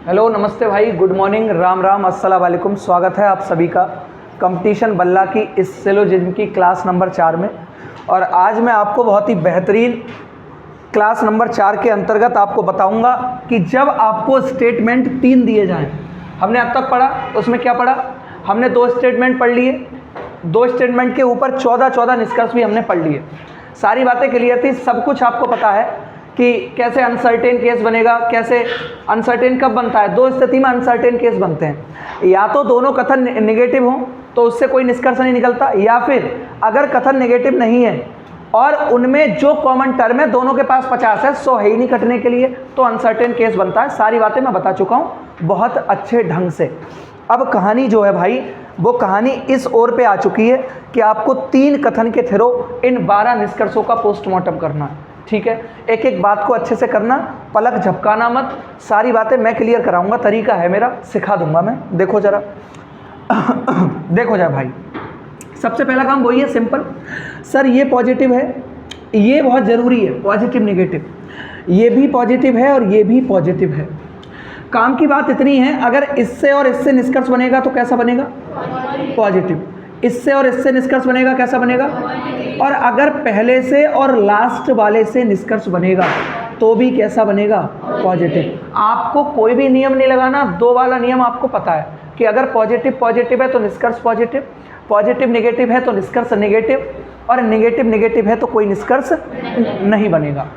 Hello, नमस्ते भाई, good morning, Ram Ram, अस्सलाम वालेकुम। स्वागत है आप सभी का कंपटीशन बल्ला की इस सिलोजिज्म की क्लास नंबर 4 में। और आज मैं आपको बहुत ही बेहतरीन क्लास नंबर 4 के अंतर्गत आपको बताऊंगा कि जब आपको स्टेटमेंट 3 दिए जाएं। हमने अब तक पढ़ा, उसमें क्या पढ़ा? हमने 2 स्टेटमेंट पढ़ लिए, 2 स्टेटमेंट के ऊपर 14 निष्कर्ष भी हमने पढ़ लिए। सारी बातें क्लियर थी, सब कुछ आपको पता है कि कैसे अनसर्टेन केस बनेगा, कैसे अनसर्टेन कब बनता है। 2 स्थिति में अनसर्टेन केस बनते हैं, या तो दोनों कथन नेगेटिव हों तो उससे कोई निष्कर्ष नहीं निकलता, या फिर अगर कथन नेगेटिव नहीं है और उनमें जो कॉमन टर्म है दोनों के पास 50 है, 100 है ही नहीं कटने के लिए, तो अनसर्टेन केस बनता है। सारी बातें मैं बता चुका हूँ बहुत अच्छे ढंग से। अब कहानी जो है भाई, वो कहानी इस ओर पे आ चुकी है कि आपको 3 कथन के थ्रू इन 12 निष्कर्षों का पोस्टमार्टम करना है। ठीक है, एक एक बात को अच्छे से करना, पलक झपकाना मत। सारी बातें मैं क्लियर कराऊंगा, तरीका है मेरा, सिखा दूंगा मैं। देखो जरा देखो जरा भाई, सबसे पहला काम वही है, सिंपल। सर ये पॉजिटिव है, ये बहुत ज़रूरी है, पॉजिटिव नेगेटिव, ये भी पॉजिटिव है और ये भी पॉजिटिव है। काम की बात इतनी है, अगर इससे और इससे निष्कर्ष बनेगा तो कैसा बनेगा? पॉजिटिव। इससे और इससे निष्कर्ष बनेगा, कैसा बनेगा? और अगर पहले से और लास्ट वाले से निष्कर्ष बनेगा तो भी कैसा बनेगा? पॉजिटिव। आपको कोई भी नियम नहीं लगाना, 2 वाला नियम आपको पता है कि अगर पॉजिटिव पॉजिटिव है तो निष्कर्ष पॉजिटिव, पॉजिटिव नेगेटिव है तो निष्कर्ष नेगेटिव, और नेगेटिव नेगेटिव है तो कोई निष्कर्ष नहीं बनेगा।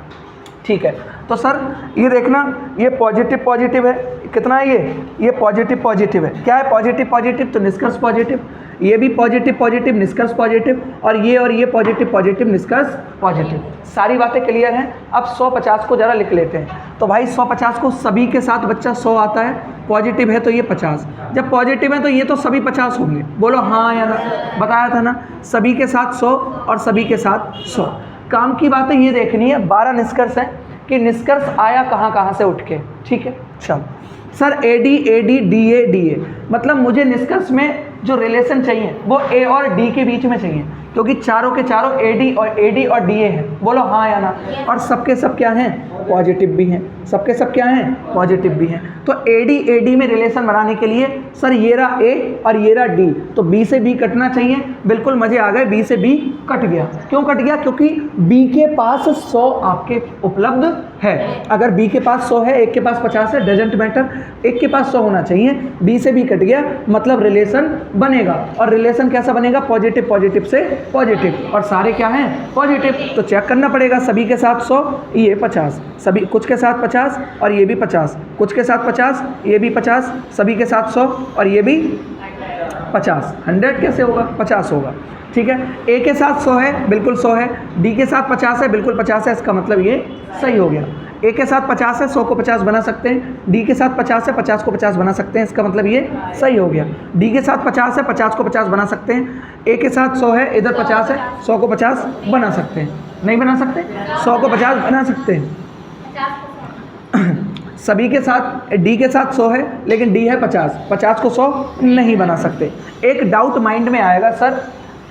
ठीक है, तो सर ये देखना, ये पॉजिटिव पॉजिटिव है, कितना है ये पॉजिटिव पॉजिटिव है। क्या है? पॉजिटिव पॉजिटिव तो निष्कर्ष पॉजिटिव, ये भी पॉजिटिव पॉजिटिव निष्कर्ष पॉजिटिव, और ये पॉजिटिव पॉजिटिव निष्कर्ष पॉजिटिव। सारी बातें क्लियर हैं। अब 150 को ज़रा लिख लेते हैं। तो भाई 150 को सभी के साथ बच्चा 100 आता है, पॉजिटिव है तो ये 50, जब पॉजिटिव है तो ये तो सभी 50 होंगे। बोलो हाँ या ना? बताया था ना, सभी के साथ 100 और सभी के साथ 100। काम की बातें ये देखनी है, 12 निष्कर्ष हैं कि निष्कर्ष आया कहाँ कहाँ से उठ के। ठीक है, चलो sir AD AD DA DA, मतलब मुझे निष्कर्ष में जो रिलेशन चाहिए वो A और D के बीच में चाहिए, क्योंकि चारों के चारों AD और DA हैं। बोलो हाँ या ना? और सबके सब क्या हैं? पॉजिटिव भी हैं। सबके सब क्या हैं? पॉजिटिव भी हैं। तो AD में रिलेशन बनाने के लिए सर ये रहा A और ये रहा D, तो B से B कटना चाहिए। बिल्कुल मज़े आ गए, B से B कट गया। क्यों कट गया? क्योंकि B के पास 100 आपके उपलब्ध है। अगर B के पास 100 है, एक के पास 50 है, डजेंट मैटर, एक के पास 100 होना चाहिए। B से B कट गया, मतलब रिलेशन बनेगा। और रिलेशन कैसा बनेगा? पॉजिटिव पॉजिटिव से पॉजिटिव, और सारे क्या हैं? पॉजिटिव। तो चेक करना पड़ेगा, सभी के साथ 100, ये 50, सभी कुछ के साथ 50 और ये भी 50, कुछ के साथ 50, ये भी 50, सभी के साथ 100 और ये भी 50। 100 कैसे होगा? 50 होगा। ठीक है, A के साथ 100 है, बिल्कुल 100 है। D के साथ 50 है, बिल्कुल 50 है। इसका मतलब ये सही हो गया। A के साथ 50 है, 100 को 50 बना सकते हैं। D के साथ 50 है, 50 को 50 बना सकते हैं। इसका मतलब ये सही हो गया। D के साथ 50 है, 50 को 50 बना सकते हैं। A के साथ 100 है, इधर 50 है, 100 को 50 बना सकते हैं। नहीं बना सकते? 100 को 50 बना सकते हैं। सभी के साथ D के साथ 100 है, लेकिन D है 50, 50 को 100 नहीं बना सकते। एक डाउट माइंड में आएगा, सर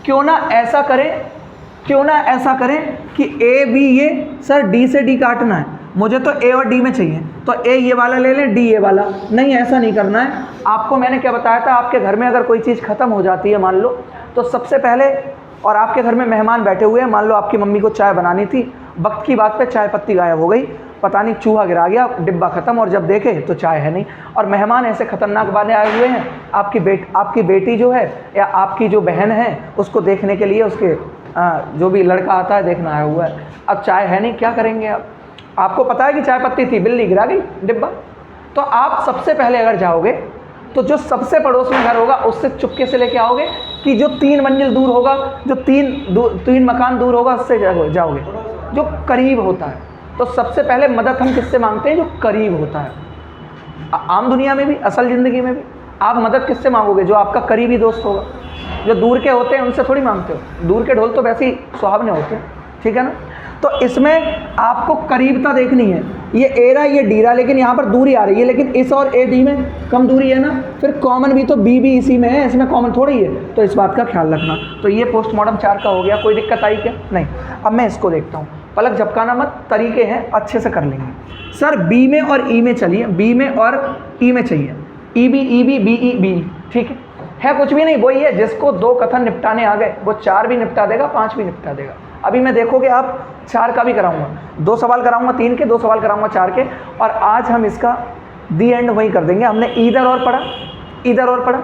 क्यों ना ऐसा करें कि A B ये सर D से D काटना है, मुझे तो A और D में चाहिए, तो A ये वाला ले लें, D ये वाला। नहीं, ऐसा नहीं करना है आपको। मैंने क्या बताया था, आपके घर में अगर कोई चीज़ ख़त्म हो जाती है मान लो, तो सबसे पहले, और आपके घर में मेहमान बैठे हुए हैं, मान लो आपकी मम्मी को चाय बनानी थी, वक्त की बात पे चाय पत्ती गायब हो गई, पता नहीं चूहा गिरा गया, डिब्बा ख़त्म, और जब देखे तो चाय है नहीं। और मेहमान ऐसे ख़तरनाक बातें आए हुए हैं, आपकी बेटी जो है या आपकी जो बहन है, उसको देखने के लिए उसके जो भी लड़का आता है देखना आया हुआ है। अब चाय है नहीं, क्या करेंगे आप? आपको पता है कि चाय पत्ती थी, बिल्ली गिरा गई डिब्बा। तो आप सबसे पहले अगर जाओगे तो जो सबसे पड़ोस में घर होगा उससे चुपके से लेके आओगे, कि जो 3 मंजिल दूर होगा, जो 3 मकान दूर होगा, उससे जाओगे जो करीब होता है। तो सबसे पहले मदद हम किससे मांगते हैं? जो करीब होता है। आम दुनिया में भी, असल ज़िंदगी में भी आप मदद किससे मांगोगे? जो आपका करीबी दोस्त होगा। जो दूर के होते हैं उनसे थोड़ी मांगते हो, दूर के ढोल तो वैसे ही सुहावने होते हैं। ठीक है ना? तो इसमें आपको करीबता देखनी है। ये A रहा, ये D रहा, लेकिन यहाँ पर दूरी आ रही है, लेकिन इस और A D में कम दूरी है ना। फिर कॉमन भी तो B भी इसी में है, इसमें कॉमन थोड़ी है, तो इस बात का ख्याल रखना। तो ये पोस्टमार्टम 4 का हो गया। कोई दिक्कत आई क्या? नहीं। अब मैं इसको देखता हूँ। पलक झपकाना मत, तरीके हैं, अच्छे से कर लेंगे। सर बी में और ई में चलिए, बी में और ई में चाहिए, ई बी बी ई, ठीक है कुछ भी नहीं, वही है जिसको 2 कथन निपटाने आ गए वो 4 भी निपटा देगा, 5 भी निपटा देगा। अभी मैं देखोगे आप 4 का भी कराऊंगा, 2 सवाल कराऊंगा 3 के, 2 सवाल कराऊंगा 4 के, और आज हम इसका दी एंड वही कर देंगे। हमने ईदर और पढ़ा, ईदर और पढ़ा,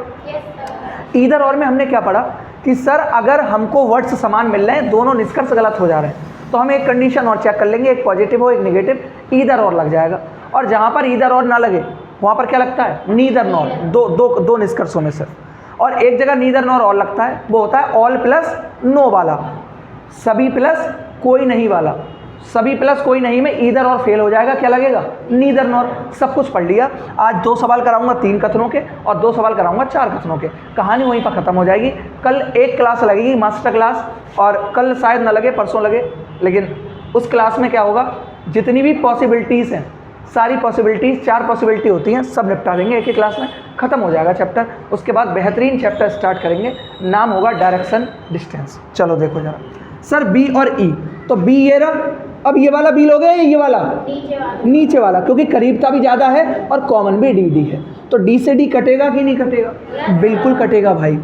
ईदर और में हमने क्या पढ़ा कि सर अगर हमको वर्ड्स समान मिल रहे हैं, दोनों निष्कर्ष गलत हो जा रहे हैं, तो हम एक कंडीशन और चेक कर लेंगे, एक पॉजिटिव हो एक नेगेटिव, ईदर और लग जाएगा। और जहाँ पर ईदर और ना लगे वहाँ पर क्या लगता है, नीदर नॉर, दो निष्कर्षों में से। और एक जगह नीदर नॉर और लगता है, वो होता है ऑल प्लस नो वाला, सभी प्लस कोई नहीं वाला। सभी प्लस कोई नहीं में ईदर और फेल हो जाएगा, क्या लगेगा, नीदर नॉर। सब कुछ पढ़ लिया। आज 2 सवाल कराऊंगा 3 कथनों के और 2 सवाल कराऊंगा 4 कथनों के। कहानी वहीं पर ख़त्म हो जाएगी। कल एक क्लास लगेगी मास्टर क्लास, और कल शायद ना लगे, परसों लगे, लेकिन उस क्लास में क्या होगा, जितनी भी पॉसिबिलिटीज़ हैं, सारी पॉसिबिलिटीज़, 4 पॉसिबिलिटी होती हैं, सब निपटा देंगे एक ही क्लास में, ख़त्म हो जाएगा चैप्टर। उसके बाद बेहतरीन चैप्टर स्टार्ट करेंगे, नाम होगा डायरेक्शन डिस्टेंस। चलो देखो जरा, सर बी और ई, तो बी ये रहा, अब ये वाला बी लोगे, ये वाला नीचे वाला, क्योंकि करीबता भी ज़्यादा है और कॉमन भी डी है, तो डी से डी कटेगा कि नहीं कटेगा, बिल्कुल कटेगा भाई।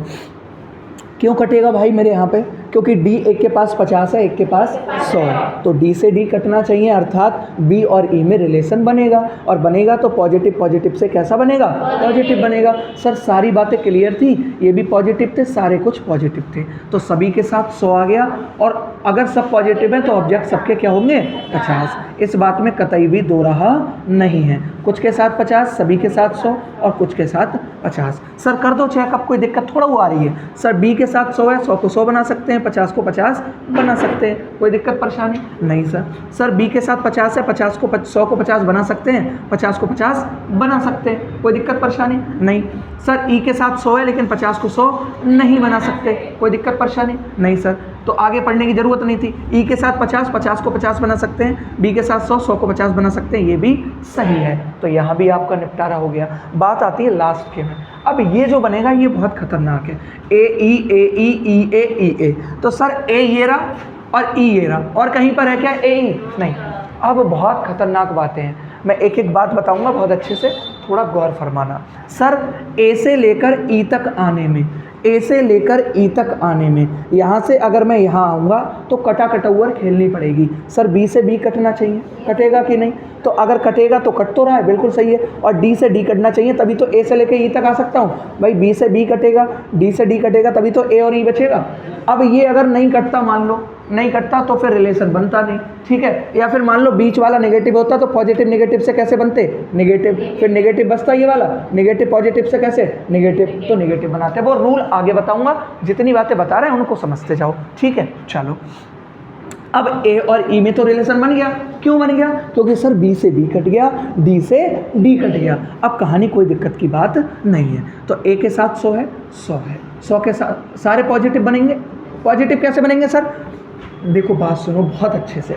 क्यों कटेगा भाई मेरे यहाँ पे, क्योंकि डी एक के पास 50 है, एक के पास 100 है, तो डी से डी कटना चाहिए, अर्थात बी और ई में रिलेशन बनेगा, और बनेगा तो पॉजिटिव पॉजिटिव से कैसा बनेगा, पॉजिटिव बनेगा। सर सारी बातें क्लियर थी, ये भी पॉजिटिव थे, सारे कुछ पॉजिटिव थे, तो सभी के साथ 100 आ गया। और अगर सब पॉजिटिव हैं तो ऑब्जेक्ट सबके क्या होंगे, 50। इस बात में कतई भी दो राह नहीं है, कुछ के साथ 50, सभी के साथ 100 और कुछ के साथ 50। सर कर दो चेकअप, कोई दिक्कत थोड़ा वो आ रही है। सर बी के साथ 100 है, 100 को 100 बना सकते हैं, 50 को 50 बना सकते हैं, कोई दिक्कत परेशानी नहीं। सर बी के साथ 50 है, 50 को 100 को 50 बना सकते हैं, 50 को 50 बना सकते हैं, कोई दिक्कत परेशानी नहीं। सर ई के साथ 100 है, लेकिन 50 को 100 नहीं बना सकते, कोई दिक्कत परेशानी नहीं। सर तो आगे पढ़ने की ज़रूरत नहीं थी। ई के साथ 50, 50 को 50 बना सकते हैं, बी के साथ 100, 100 को 50 बना सकते हैं, ये भी सही है। तो यहाँ भी आपका निपटारा हो गया। बात आती है लास्ट के में। अब ये जो बनेगा ये बहुत खतरनाक है, ए ई ए। तो सर ए ये रहा और ई ये रहा, और कहीं पर है क्या ए ई नहीं। अब बहुत खतरनाक बातें हैं, मैं एक एक बात बताऊंगा, बहुत अच्छे से थोड़ा गौर फरमाना। सर ए से लेकर ई तक आने में, ए से लेकर ई तक आने में, यहाँ से अगर मैं यहाँ आऊँगा तो कटा कटौवर खेलनी पड़ेगी। सर बी से बी कटना चाहिए, कटेगा कि नहीं, तो अगर कटेगा तो कट तो रहा है, बिल्कुल सही है। और डी से डी कटना चाहिए, तभी तो ए से लेकर ई तक आ सकता हूँ भाई। बी से बी कटेगा, डी से डी कटेगा, तभी तो ए और ई बचेगा। अब ये अगर नहीं कटता, मान लो नहीं कटता, तो फिर रिलेशन बनता नहीं, ठीक है। या फिर मान लो बीच वाला नेगेटिव होता तो पॉजिटिव नेगेटिव से कैसे बनते, नेगेटिव, फिर नेगेटिव बचता ये वाला, नेगेटिव पॉजिटिव से कैसे, नेगेटिव, तो नेगेटिव बनाते। वो रूल आगे बताऊंगा, जितनी बातें बता रहे हैं उनको समझते जाओ, ठीक है। चलो अब ए और ई में तो रिलेशन बन गया। क्यों बन गया, क्योंकि सर बी से बी कट गया, डी से डी कट गया। अब कहानी कोई दिक्कत की बात नहीं है। तो ए के साथ 100 है, 100 है, 100 के साथ सारे पॉजिटिव बनेंगे। पॉजिटिव कैसे बनेंगे सर, देखो बात सुनो बहुत अच्छे से।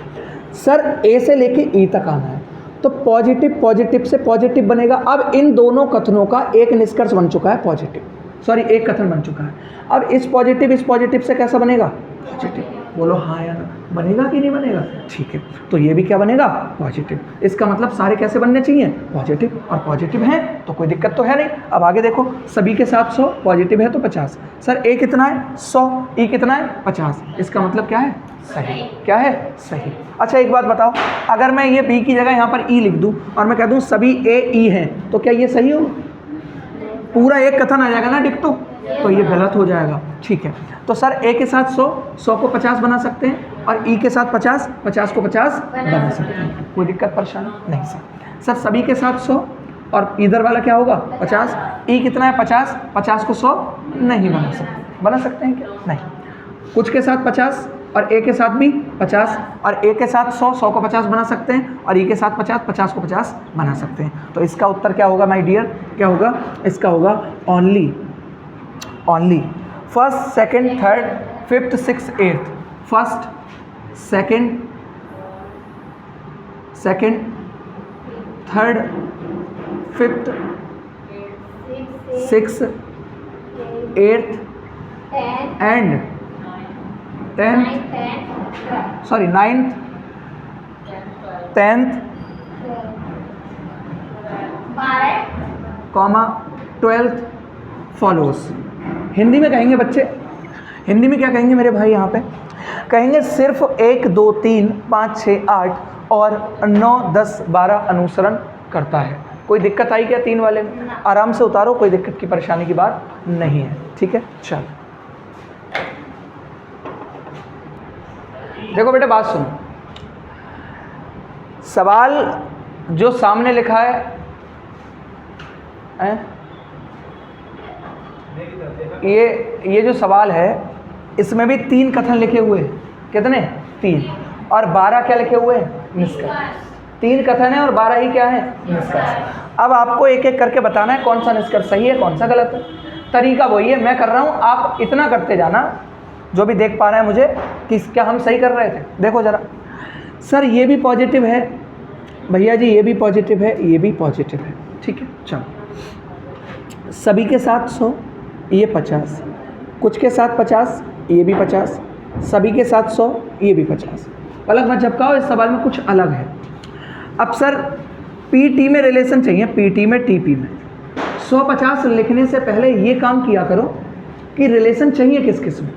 सर ए से लेके ई तक आना है, तो पॉजिटिव पॉजिटिव से पॉजिटिव बनेगा। अब इन दोनों कथनों का एक निष्कर्ष बन चुका है, पॉजिटिव, सॉरी एक कथन बन चुका है। अब इस पॉजिटिव से कैसा बनेगा, पॉजिटिव। बोलो हाँ या ना, बनेगा कि नहीं बनेगा, ठीक है। तो ये भी क्या बनेगा, पॉजिटिव। इसका मतलब सारे कैसे बनने चाहिए, पॉजिटिव, और पॉजिटिव हैं तो कोई दिक्कत तो है नहीं। अब आगे देखो, सभी के साथ 100, पॉजिटिव है तो 50। सर ए कितना है, 100, ई कितना है, 50। इसका मतलब क्या है, सही। क्या है, सही। अच्छा एक बात बताओ, अगर मैं ये बी की जगह यहाँ पर ई लिख दूँ और मैं कह दूँ सभी ए ई हैं, तो क्या ये सही हो, पूरा एक कथन आ जाएगा ना डिक्टो, तो ये गलत हो जाएगा, ठीक है। तो सर ए के साथ 100, 100 को 50 बना सकते हैं, और ई के साथ 50, 50 को 50 बना सकते हैं, कोई दिक्कत परेशानी नहीं। सर सभी के साथ 100 और इधर वाला क्या होगा 50, ई कितना है 50, 50 को 100 नहीं बना सकते, बना सकते हैं क्या, नहीं। कुछ के साथ 50 और ए के साथ भी 50, और ए के साथ 100, 100 को 50 बना सकते हैं, और ई के साथ 50, 50 को 50 बना सकते हैं। तो इसका उत्तर क्या होगा माय डियर, क्या होगा, इसका होगा only first, second, third, fifth, six, eighth. First, second, third, fifth, six, eighth and 10th, sorry 9th, 10th, 12th follows. Hindi में कहेंगे बच्चे, हिंदी में क्या कहेंगे मेरे भाई? यहाँ पे कहेंगे सिर्फ 1, 2, 3, 5, 6, 8 और 9, 10, 12 अनुसरण करता है। कोई दिक्कत आई क्या 3 वाले में? आराम से उतारो, कोई दिक्कत की परेशानी की बात नहीं है, ठीक है। चलो देखो बेटा, बात सुनो। सवाल जो सामने लिखा है ये जो सवाल है इसमें भी 3 कथन लिखे हुए हैं। कितने? 3। और 12 क्या लिखे हुए हैं? निष्कर्ष। 3 कथन है और 12 ही क्या है? निष्कर्ष। अब आपको एक एक करके बताना है कौन सा निष्कर्ष सही है, कौन सा गलत है। तरीका वही है, मैं कर रहा हूँ, आप इतना करते जाना जो भी देख पा रहे हैं मुझे कि क्या हम सही कर रहे थे। देखो ज़रा, सर ये भी पॉजिटिव है, भैया जी ये भी पॉजिटिव है, ये भी पॉजिटिव है, ठीक है। चलो, सभी के साथ 100, ये 50, कुछ के साथ 50, ये भी 50, सभी के साथ 100, ये भी 50। अलग मत झपकाओ, इस सवाल में कुछ अलग है। अब सर पीटी में रिलेशन चाहिए, पीटी में टीपी में 150 लिखने से पहले ये काम किया करो कि रिलेशन चाहिए किस किस में।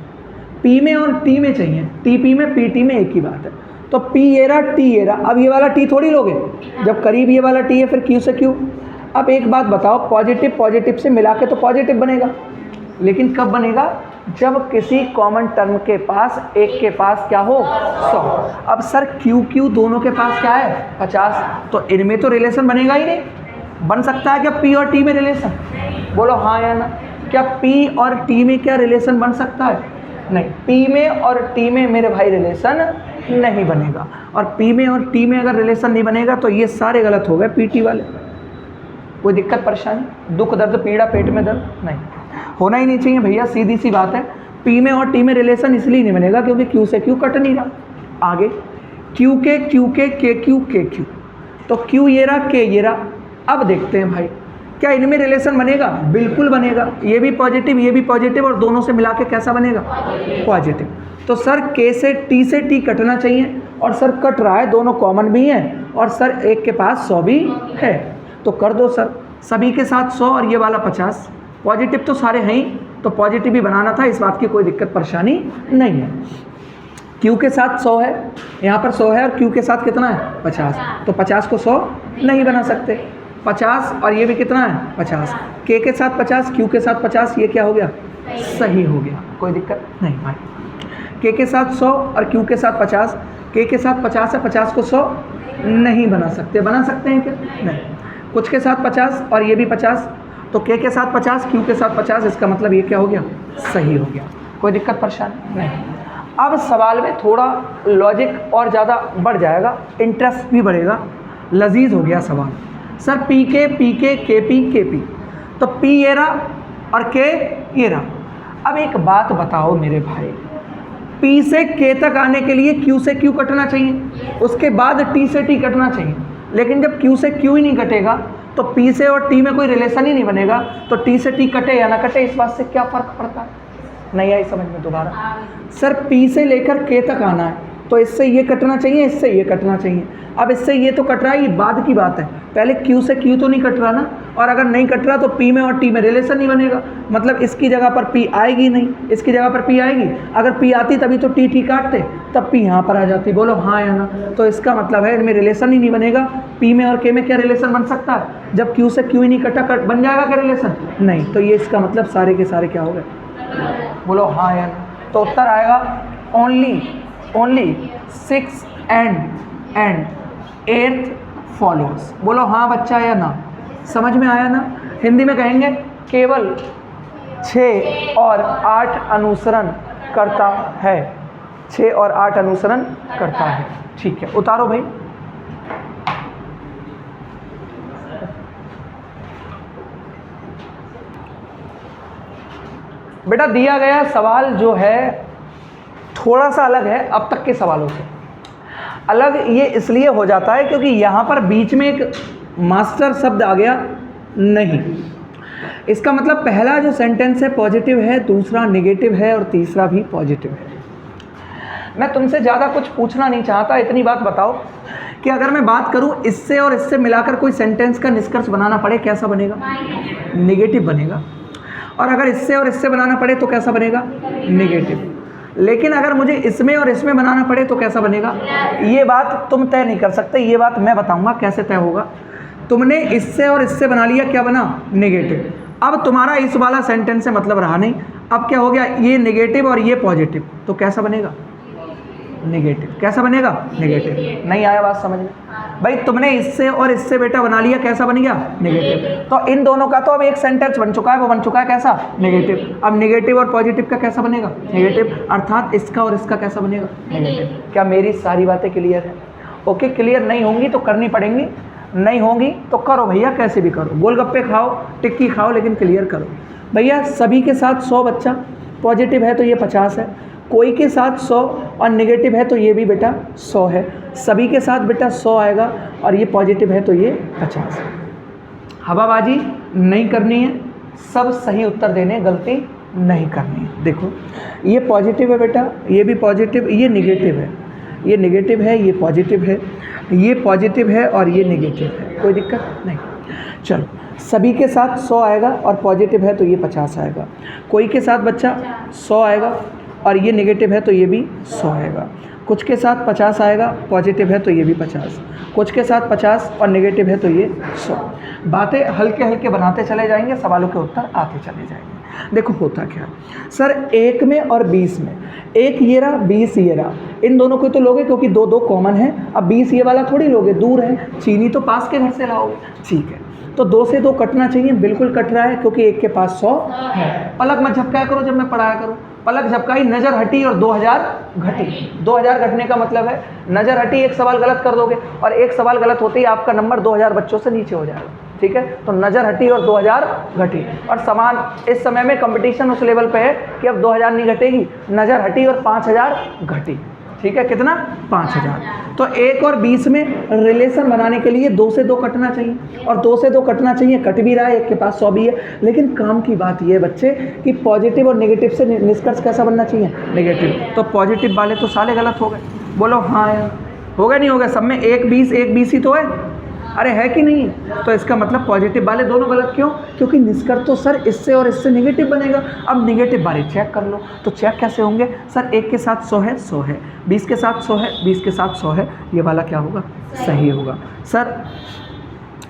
पी में और टी में चाहिए, टीपी में पीटी में एक ही बात है। तो पी ये रहा, टी ये रहा। अब ये वाला टी थोड़ी लोगे, जब करीब ये वाला टी है फिर क्यू से क्यू। अब एक बात बताओ, पॉजिटिव पॉजिटिव से मिला के तो पॉजिटिव बनेगा, लेकिन कब बनेगा? जब किसी कॉमन टर्म के पास एक के पास क्या हो? 100। अब सर क्यू क्यू दोनों के पास क्या है? 50। तो इनमें तो रिलेशन बनेगा ही नहीं। बन सकता है क्या पी और टी में रिलेशन? बोलो हाँ या ना। क्या पी और टी में क्या रिलेशन बन सकता है? नहीं। पी में और टी में मेरे भाई रिलेशन नहीं बनेगा। और पी में और टी में अगर रिलेशन नहीं बनेगा तो ये सारे गलत हो गए पीटी वाले। कोई दिक्कत परेशानी, दुख दर्द पीड़ा पेट में दर्द नहीं, होना ही नहीं चाहिए भैया, सीधी सी बात है। पी में और टी में रिलेशन इसलिए नहीं बनेगा क्योंकि क्यू से क्यू कट नहीं रहा। आगे क्यू के के क्यू, तो क्यू ये रहा, के ये रहा। अब देखते हैं भाई क्या इनमें रिलेशन बनेगा? बिल्कुल बनेगा। ये भी पॉजिटिव, ये भी पॉजिटिव, और दोनों से मिला के कैसा बनेगा? पॉजिटिव। तो सर के से टी कटना चाहिए, और सर कट रहा है, दोनों कॉमन भी हैं, और सर एक के पास 100 भी है। तो कर दो सर, सभी के साथ 100 और ये वाला 50। पॉजिटिव तो सारे हैं ही, तो पॉजिटिव ही बनाना था, इस बात की कोई दिक्कत परेशानी नहीं है। क्यू के साथ 100 है, यहाँ पर 100 है, और क्यू के साथ कितना है? 50। तो 50 को 100 नहीं बना सकते। 50 और ये भी कितना है? 50। के साथ 50, क्यू के साथ 50, ये क्या हो गया? सही हो गया, कोई दिक्कत नहीं भाई। के साथ 100 और क्यू के साथ 50, के साथ 50 है, 50 को 100 नहीं बना सकते। बना सकते हैं क्या? नहीं। कुछ के साथ 50 और ये भी 50, तो के साथ 50, क्यू के साथ 50, इसका मतलब ये क्या हो गया? सही हो गया, कोई दिक्कत परेशानी नहीं। अब सवाल में थोड़ा लॉजिक और ज़्यादा बढ़ जाएगा, इंटरेस्ट भी बढ़ेगा, लजीज हो गया सवाल। सर पी के के पी, तो पी ये रहा और के ये रहा। अब एक बात बताओ मेरे भाई, पी से के तक आने के लिए क्यू से क्यू कटना चाहिए, उसके बाद टी से टी कटना चाहिए। लेकिन जब क्यू से क्यू ही नहीं कटेगा तो पी से और टी में कोई रिलेशन ही नहीं बनेगा, तो टी से टी कटे या ना कटे इस बात से क्या फ़र्क पड़ता है? नहीं आई समझ में दोबारा? सर पी से लेकर के तक आना है, तो इससे ये कटना चाहिए, इससे ये कटना चाहिए। अब इससे ये तो कट रहा है, ये बाद की बात है, पहले क्यू से क्यू तो नहीं कट रहा ना। और अगर नहीं कट रहा तो पी में और टी में रिलेशन नहीं बनेगा, मतलब इसकी जगह पर पी आएगी नहीं, इसकी जगह पर पी आएगी। अगर पी आती तभी तो टी काटते, तब पी यहाँ पर आ जाती। बोलो हाँ या ना? तो इसका मतलब है इनमें रिलेशन ही नहीं बनेगा। पी में और के में क्या रिलेशन बन सकता है? जब क्यू से क्यू ही नहीं कटा, बन जाएगा क्या रिलेशन? नहीं। तो ये इसका मतलब सारे के सारे क्या हो गए? बोलो हाँ या ना? तो उत्तर आएगा ओनली 6 एंड 8th फॉलोअर्स। बोलो हाँ बच्चा या ना? समझ में आया ना? हिंदी में कहेंगे केवल 6 और 8 अनुसरण करता है, 6 और 8 अनुसरण करता है। ठीक है, उतारो भाई। बेटा दिया गया सवाल जो है थोड़ा सा अलग है अब तक के सवालों से। अलग ये इसलिए हो जाता है क्योंकि यहाँ पर बीच में एक मास्टर शब्द आ गया नहीं। इसका मतलब पहला जो सेंटेंस है पॉजिटिव है, दूसरा नेगेटिव है और तीसरा भी पॉजिटिव है। मैं तुमसे ज़्यादा कुछ पूछना नहीं चाहता, इतनी बात बताओ कि अगर मैं बात करूं इससे और इससे मिलाकर कोई सेंटेंस का निष्कर्ष बनाना पड़े, कैसा बनेगा? नेगेटिव बनेगा। और अगर इससे और इससे बनाना पड़े तो कैसा बनेगा? नेगेटिव। लेकिन अगर मुझे इसमें और इसमें बनाना पड़े तो कैसा बनेगा? ये बात तुम तय नहीं कर सकते, ये बात मैं बताऊंगा कैसे तय होगा। तुमने इससे और इससे बना लिया, क्या बना? नेगेटिव। अब तुम्हारा इस वाला सेंटेंस से मतलब रहा नहीं, अब क्या हो गया? ये नेगेटिव और ये पॉजिटिव, तो कैसा बनेगा? नेगेटिव। कैसा बनेगा? नेगेटिव। नहीं आया बात समझ में? भाई तुमने इससे और इससे बेटा बना लिया, कैसा बन गया? नेगेटिव। तो इन दोनों का तो अब एक सेंटेंस बन चुका है, वो बन चुका है कैसा? नेगेटिव। अब नेगेटिव और पॉजिटिव का कैसा बनेगा? नेगेटिव। अर्थात इसका और इसका कैसा बनेगा? नेगेटिव। क्या मेरी सारी बातें क्लियर है? ओके, क्लियर नहीं होंगी तो करनी पड़ेंगी, नहीं होंगी तो करो भैया, कैसे भी करो, गोलगप्पे खाओ, टिक्की खाओ, लेकिन क्लियर करो। भैया सभी के साथ 100 बच्चा, पॉजिटिव है तो ये 50 है, कोई के साथ 100 और नेगेटिव है तो ये भी बेटा 100 है, सभी के साथ बेटा 100 आएगा और ये पॉजिटिव है तो ये 50 है। हवाबाजी नहीं करनी है, सब सही उत्तर देने, गलती नहीं करनी है। देखो ये पॉजिटिव है बेटा, ये भी पॉजिटिव, ये नेगेटिव है, ये नेगेटिव है, ये पॉजिटिव है, ये पॉजिटिव है और ये नेगेटिव है, कोई दिक्कत नहीं। चलो सभी के साथ 100 आएगा और पॉजिटिव है तो ये 50 आएगा, कोई के साथ बच्चा 100 आएगा और ये नेगेटिव है तो ये भी 100 आएगा, कुछ के साथ 50 आएगा, पॉजिटिव है तो ये भी 50, कुछ के साथ 50 और नेगेटिव है तो ये 100। बातें हल्के हल्के बनाते चले जाएंगे, सवालों के उत्तर आते चले जाएंगे। देखो होता क्या सर, 1 में और 20 में, 1 ये रहा 20 ये रहा, इन दोनों को तो लोगे क्योंकि दो दो कॉमन है। अब 20 ये वाला थोड़ी लोगे, दूर है, चीनी तो पास के घर से लाओगे, ठीक है। तो 2 से 2 कटना चाहिए, बिल्कुल कट रहा है क्योंकि 1 के पास 100 है। पलक मत झपकाया करो जब मैं पढ़ाया करूँ, पलक झपकाई, नज़र हटी और 2000 घटी। 2000 घटने का मतलब है नज़र हटी, एक सवाल गलत कर दोगे और एक सवाल गलत होते ही आपका नंबर 2000 बच्चों से नीचे हो जाएगा, ठीक है। तो नज़र हटी और 2000 घटी, और समान इस समय में कंपटीशन उस लेवल पे है कि अब 2000 नहीं घटेगी, नज़र हटी और 5000 घटी, ठीक है। कितना? 5000। तो 1 और 20 में रिलेशन बनाने के लिए 2 से 2 कटना चाहिए, और 2 से 2 कटना चाहिए, कट भी रहा है, 1 के पास 100 भी है। लेकिन काम की बात ये है बच्चे कि पॉजिटिव और नेगेटिव से निष्कर्ष कैसा बनना चाहिए? नेगेटिव। तो पॉजिटिव वाले तो साले गलत हो गए, बोलो हाँ यार, हो गए नहीं हो गए? सब में 1 20 ही तो है, अरे है कि नहीं? तो इसका मतलब पॉजिटिव वाले दोनों गलत क्यों? क्योंकि निष्कर्ष तो सर इससे और इससे नेगेटिव बनेगा। अब नेगेटिव वाले चेक कर लो, तो चेक कैसे होंगे? सर 1 के साथ 100 है, 100 है, 20 के साथ 100 है, 20 के साथ 100 है, ये वाला क्या होगा? सही होगा। सर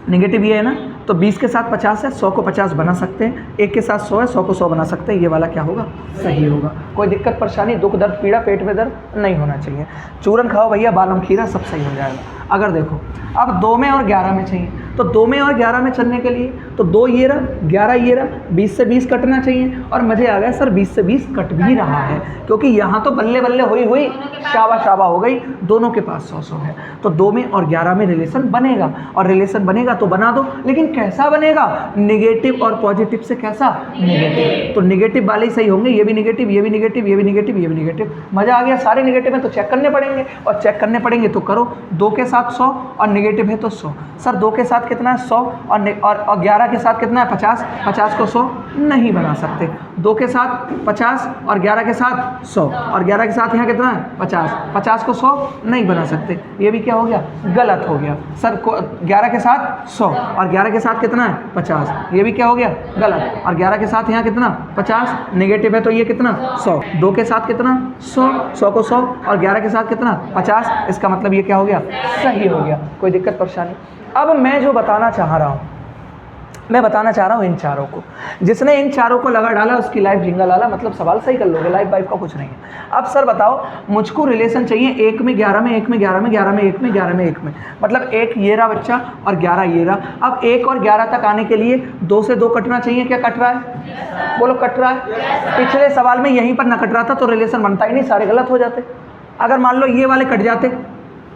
नेगेटिव ये है ना, तो 20 के साथ 50 है, 100 को 50 बना सकते हैं, 1 के साथ 100 है, 100 को 100 बना सकते हैं, ये वाला क्या होगा? सही होगा। कोई दिक्कत परेशानी, दुख दर्द पीड़ा पेट में दर्द नहीं होना चाहिए। चूरन खाओ भैया, बालम खीरा, सब सही हो जाएगा। अगर देखो अब 2 में और 11 में चाहिए, तो 2 में और 11 में चलने के लिए तो 2 ये रहा, 11 ये रहा, 20 से 20 कटना चाहिए, और मज़े आ गए सर 20 से 20 कट भी रहा है, क्योंकि यहाँ तो बल्ले बल्ले हुई शाबा शाबा हो गई, दोनों के पास 100 है। तो 2 में और 11 में रिलेशन बनेगा, और रिलेशन बनेगा तो बना दो, लेकिन कैसा बनेगा? नेगेटिव और पॉजिटिव से कैसा? नेगेटिव। तो नेगेटिव वाले ही सही होंगे, ये भी नेगेटिव, ये भी नेगेटिव, ये भी नेगेटिव, ये भी नेगेटिव। मज़ा आ गया, सारे नेगेटिव हैं तो चेक करने पड़ेंगे, और चेक करने पड़ेंगे तो करो। 2 के साथ 100 और नेगेटिव है तो 100। सर 2 के साथ कितना है? 100 और 11 के साथ कितना है? 50। 50 को 100 नहीं बना सकते। 2 के साथ 50 और 11 के साथ 100, और 11 के साथ यहाँ कितना है? 50। 50 को 100 नहीं बना सकते, ये भी क्या हो गया? गलत हो गया। सर 11 के साथ 100 और 11 के साथ कितना है? 50, ये भी क्या हो गया? गलत। और 11 के साथ यहाँ कितना? 50, नेगेटिव है तो ये कितना? 100। 2 के साथ कितना? 100, 100 को 100 और 11 के साथ कितना? 50, इसका मतलब ये क्या हो गया? सही हो गया। कोई दिक्कत परेशानी? अब मैं जो बताना चाह रहा हूँ, मैं बताना चाह रहा हूँ इन चारों को, जिसने इन चारों को लगा डाला उसकी लाइफ जिंगल आला, मतलब सवाल सही कर लोगे, लाइफ वाइफ का कुछ नहीं है। अब सर बताओ, मुझको रिलेशन चाहिए 1 में 11 में, 1 में 11 में, 11 में 1 में, 11 में 1 में, मतलब 1 ये रहा बच्चा और 11 ये रहा। अब 1 और 11 तक आने के लिए 2 से 2 कटना चाहिए, क्या कट रहा है? बोलो कट रहा है। पिछले सवाल में यहीं पर ना कट रहा था तो रिलेशन बनता ही नहीं, सारे गलत हो जाते। अगर मान लो ये वाले कट जाते,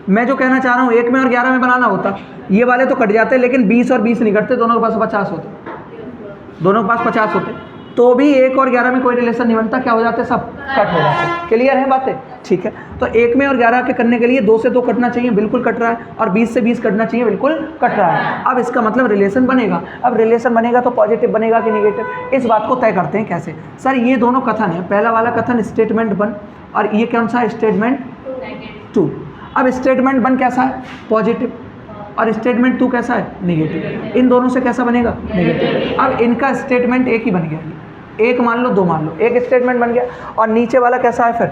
मैं जो कहना चाह रहा हूँ 1 में और 11 में बनाना होता, ये वाले तो कट जाते, लेकिन 20 और 20 नहीं कटते, दोनों के पास 50 होते, दोनों के पास 50 होते, तो भी 1 और 11 में कोई रिलेशन नहीं बनता, क्या हो जाते? सब कट हो जाते। क्लियर है बातें? ठीक है। तो 1 में और 11 के करने के लिए 2 से 2 कटना चाहिए, बिल्कुल कट रहा है, और 20 से 20 कटना चाहिए, बिल्कुल कट रहा है। अब इसका मतलब रिलेशन बनेगा। अब रिलेशन बनेगा तो पॉजिटिव बनेगा कि नेगेटिव, इस बात को तय करते हैं कैसे? सर ये दोनों कथन है, पहला वाला कथन स्टेटमेंट 1 और ये कौन सा? स्टेटमेंट 2। अब स्टेटमेंट 1 कैसा है? पॉजिटिव, और स्टेटमेंट 2 कैसा है? नेगेटिव। इन दोनों से कैसा बनेगा? नेगेटिव। अब इनका स्टेटमेंट एक ही बन गया, एक मान लो, 2 मान लो, एक स्टेटमेंट बन गया। और नीचे वाला कैसा है? फिर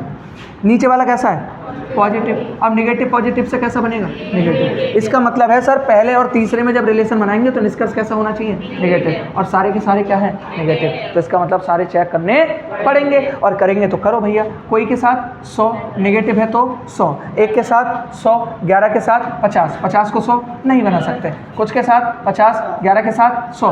नीचे वाला कैसा है? पॉजिटिव। अब निगेटिव पॉजिटिव से कैसा बनेगा? नेगेटिव। इसका मतलब है सर पहले और तीसरे में जब रिलेशन बनाएंगे तो निष्कर्ष कैसा होना चाहिए? नेगेटिव। और सारे के सारे क्या है? नेगेटिव। तो इसका मतलब सारे चेक करने पड़ेंगे, और करेंगे तो करो भैया। कोई के साथ 100 नेगेटिव है तो 100, एक के साथ 100, 11 के साथ 50, 50 को 100 नहीं बना सकते। कुछ के साथ 50, 11 के साथ 100,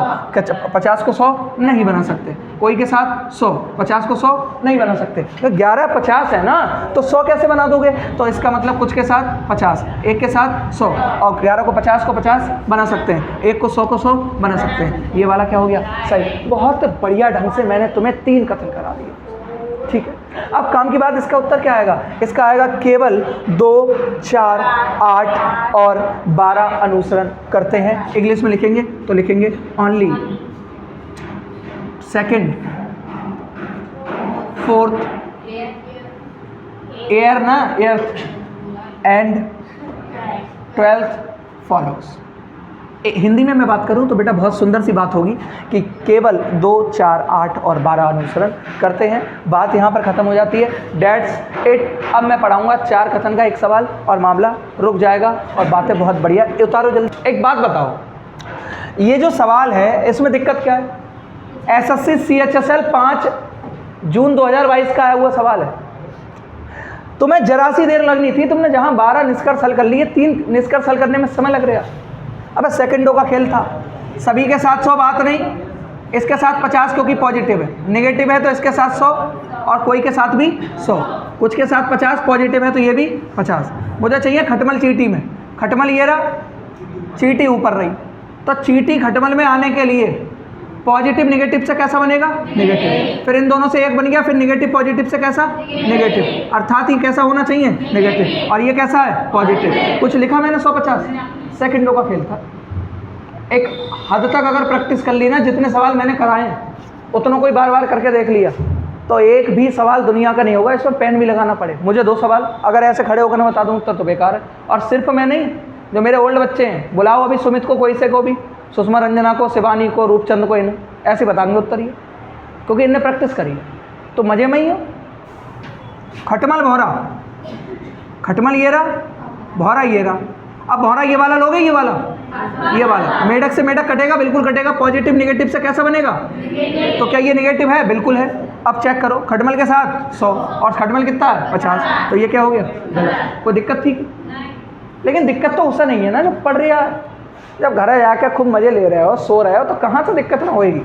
50 को 100 नहीं बना सकते। कोई के साथ 100, 50 को 100 नहीं बना सकते। तो 11 50 है ना, तो 100 कैसे बना दोगे? तो इसका मतलब कुछ के साथ 50, एक के साथ 100, और 11 को 50 बना सकते हैं, एक को 100 बना सकते हैं। ये वाला क्या हो गया? सही। बहुत बढ़िया ढंग से मैंने तुम्हें 3 कथन करा दिए, ठीक है। अब काम की बात, इसका उत्तर क्या आएगा? इसका आएगा केवल 2, 4, 8 और 12 अनुसरण करते हैं। इंग्लिश में लिखेंगे तो लिखेंगे ओनली सेकंड, फोर्थ, एयर ना, earth and 12th follows. Hindi में मैं बात करूं तो बेटा बहुत सुंदर सी बात होगी कि केवल 2, 4, 8 और 12 अनुसरण करते हैं। बात यहाँ पर ख़त्म हो जाती है। That's it. अब मैं पढ़ाऊंगा 4 कथन का एक सवाल और मामला रुक जाएगा और बातें बहुत बढ़िया। उतारो जल्दी। एक बात बताओ, ये जो सवाल है इसमें दिक्कत क्या है? SSC CHSL 5 जून 2022 का आया हुआ सवाल है। तुम्हें जरा सी देर लगनी थी, तुमने जहां 12 निष्कर्ष हल कर लिए, 3 निष्कर्ष हल करने में समय लग रहा। अबे सेकंडों का खेल था। सभी के साथ 100 बात नहीं, इसके साथ 50 क्योंकि पॉजिटिव है, नेगेटिव है तो इसके साथ 100, और कोई के साथ भी 100, कुछ के साथ 50 पॉजिटिव है तो ये भी 50। मुझे चाहिए खटमल चीटी में। खटमल ये रहा, चीटी ऊपर रही, तो चीटी खटमल में आने के लिए पॉजिटिव निगेटिव से कैसा बनेगा? नेगेटिव। फिर इन दोनों से एक बन गया, फिर निगेटिव पॉजिटिव से कैसा? नेगेटिव। अर्थात ये कैसा होना चाहिए? नेगेटिव। और ये कैसा है? पॉजिटिव। कुछ लिखा मैंने 150, सेकंडों का खेल था। एक हद तक अगर प्रैक्टिस कर ली ना, जितने सवाल मैंने कराए हैं उतनों कोई बार बार करके देख लिया तो एक भी सवाल दुनिया का नहीं होगा। इस पर पेन भी लगाना पड़े। मुझे 2 सवाल अगर ऐसे खड़े होकर मैं बता दूँ उत्तर तो बेकार है। और सिर्फ मैं नहीं, जो मेरे ओल्ड बच्चे हैं, बुलाओ अभी सुमित को, कोई से को भी, सुषमा रंजना को, शिवानी को, रूपचंद को, इन्हें ऐसे बताएंगे उत्तर ये, क्योंकि इनने प्रैक्टिस करी है। तो मजे में ही हो। खटमल भौरा, खटमल ये रहा, भौरा ये रहा। अब भौरा ये वाला लोगे, ये वाला, ये वाला। मेढक से मेढक कटेगा, बिल्कुल कटेगा। पॉजिटिव निगेटिव से कैसा बनेगा? तो क्या ये निगेटिव है? बिल्कुल है। अब चेक करो, खटमल के साथ 100 और खटमल कितना है? 50। तो ये क्या हो गया? कोई दिक्कत थी? लेकिन दिक्कत तो उससे नहीं है ना जो पढ़ रहा है। जब घर जाकर खूब मज़े ले रहे हो, सो रहे हो, तो कहाँ से दिक्कत ना होएगी।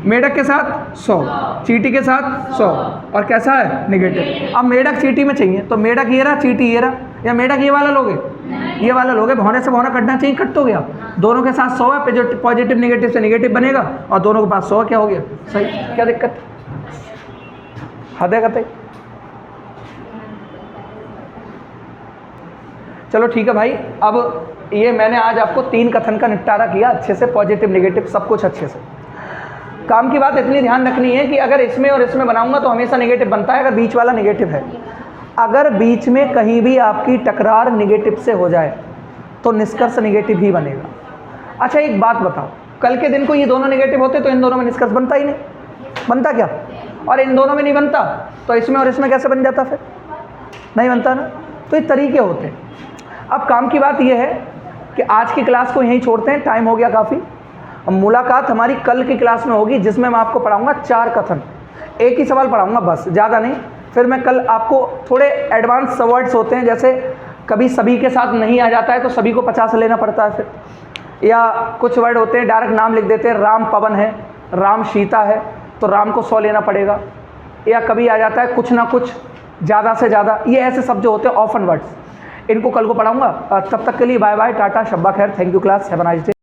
मेढक के साथ 100, चीटी के साथ 100, और कैसा है? नेगेटिव। अब मेढक चीटी में चाहिए, तो मेढक ये रहा, चीटी ये रहा, या मेढक ये वाला लोगे, ये वाला लोगे। भौने से भौना कटना चाहिए, कट तो गया। दोनों के साथ 100 है, पॉजिटिव निगेटिव से नेगेटिव बनेगा, और दोनों के पास 100 क्या हो गया? सही। क्या दिक्कत? हद है कतई। चलो ठीक है भाई। अब ये मैंने आज आपको 3 कथन का निपटारा किया अच्छे से, पॉजिटिव निगेटिव सब कुछ अच्छे से। काम की बात इतनी ध्यान रखनी है कि अगर इसमें और इसमें बनाऊंगा तो हमेशा नेगेटिव बनता है, अगर बीच वाला नेगेटिव है। अगर बीच में कहीं भी आपकी टकरार नेगेटिव से हो जाए तो निष्कर्ष नेगेटिव ही बनेगा। अच्छा एक बात बताओ, कल के दिन को ये दोनों नेगेटिव होते तो इन दोनों में निष्कर्ष बनता ही नहीं, बनता क्या? और इन दोनों में नहीं बनता तो इसमें और इसमें कैसे बन जाता? फिर नहीं बनता ना। तो ये तरीके होते हैं। अब काम की बात यह है कि आज की क्लास को यहीं छोड़ते हैं, टाइम हो गया काफ़ी। अब मुलाकात हमारी कल की क्लास में होगी, जिसमें मैं आपको पढ़ाऊंगा 4 कथन। एक ही सवाल पढ़ाऊंगा बस, ज़्यादा नहीं। फिर मैं कल आपको थोड़े एडवांस वर्ड्स होते हैं, जैसे कभी सभी के साथ नहीं आ जाता है तो सभी को 50 लेना पड़ता है फिर, या कुछ वर्ड होते हैं डायरेक्ट नाम लिख देते हैं, राम पवन है, राम सीता है, तो राम को 100 लेना पड़ेगा। या कभी आ जाता है कुछ ना कुछ, ज़्यादा से ज़्यादा। ये ऐसे शब्द जो होते हैं ऑफन वर्ड्स, इनको कल को पढ़ाऊंगा। तब तक के लिए बाय बाय, टाटा, शब्बा खैर, thank you class, have a nice day.